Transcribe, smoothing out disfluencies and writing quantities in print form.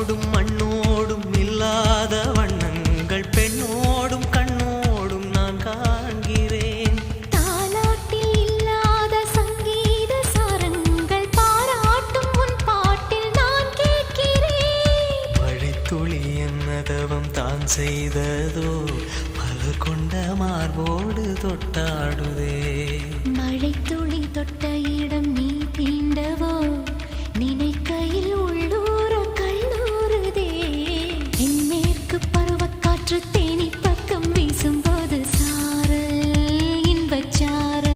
காடோடும் மண்ணோடும் இல்லாத வண்ணங்கள் பெண்ணோடும் கண்ணோடும் நான் காண்கிறேன். தாலாட்டில் இல்லாத சங்கீத சாரங்கள் பாராட்டும் உன் பாட்டில் நான் கேட்கிறேன். மழைத்துளி என்னதவம் தான் செய்ததோ மலர் கொண்ட மார்போடு தொட்டாடுதே. மழை துளி தொட்ட இடம் நீ தீண்டவோ நினைக்கையில்